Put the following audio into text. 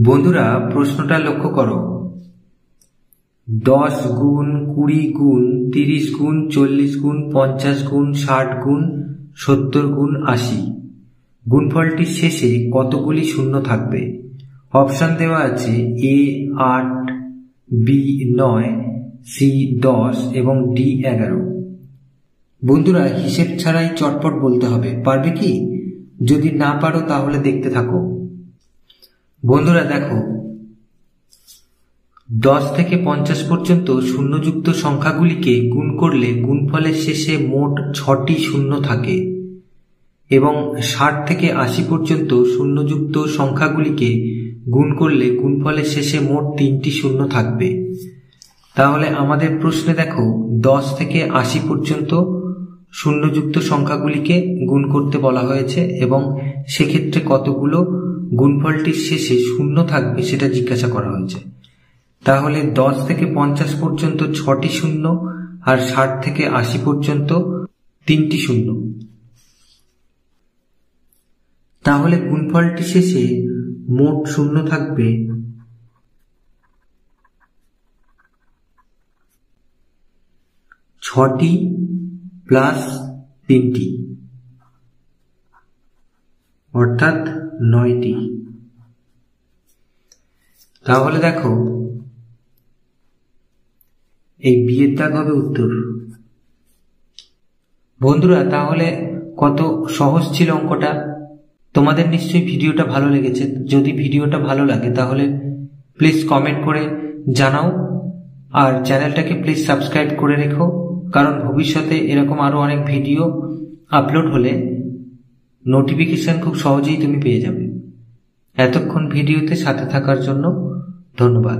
বন্ধুরা প্রশ্নটা লক্ষ্য করো। 10 গুণ 20 গুণ 30 গুণ 40 গুণ 50 গুণ 60 গুণ 70 গুণ 80 গুণফলটির শেষে কতগুলি শূন্য থাকবে? অপশন দেওয়া আছে এ 8, বি 9, সি 10 এবং ডি 11। বন্ধুরা হিসেব ছাড়াই চটপট বলতে হবে, পারবে কি? যদি না পারো তাহলে দেখতে থাকো। বন্ধুরা দেখো, 10 থেকে 50 পর্যন্ত শূন্যযুক্ত সংখ্যাগুলিকে গুণ করলে গুণফলের শেষে মোট 6টি শূন্য থাকে এবং 60 থেকে 80 পর্যন্ত শূন্যযুক্ত সংখ্যাগুলিকে গুণ করলে গুণফলের শেষে মোট 3টি শূন্য থাকবে। তাহলে আমাদের প্রশ্নে দেখো 10 থেকে 80 পর্যন্ত শূন্যযুক্ত সংখ্যাগুলিকে গুণ করতে বলা হয়েছে এবং সেক্ষেত্রে কতগুলো গুণফলটির শেষে শূন্য থাকবে সেটা জিজ্ঞাসা করা হয়েছে। তাহলে 10 থেকে 50 পর্যন্ত 6টি শূন্য আর 60 থেকে 80 পর্যন্ত 3টি শূন্য। তাহলে গুণফলটি শেষে মোট শূন্য থাকবে 6টি প্লাস 3টি, অর্থাৎ 9টি। তাহলে দেখো এই বিয়ের দাগ হবে উত্তর। বন্ধুরা তাহলে কত সহজ ছিল অঙ্কটা। তোমাদের নিশ্চয়ই ভিডিওটা ভালো লেগেছে। যদি ভিডিওটা ভালো লাগে তাহলে প্লিজ কমেন্ট করে জানাও আর চ্যানেলটাকে প্লিজ সাবস্ক্রাইব করে রেখো, কারণ ভবিষ্যতে এরকম আরো অনেক ভিডিও আপলোড হলে নোটিফিকেশন খুব সহজেই তুমি পেয়ে যাবে। এতক্ষণ ভিডিওতে সাথে থাকার জন্য ধন্যবাদ।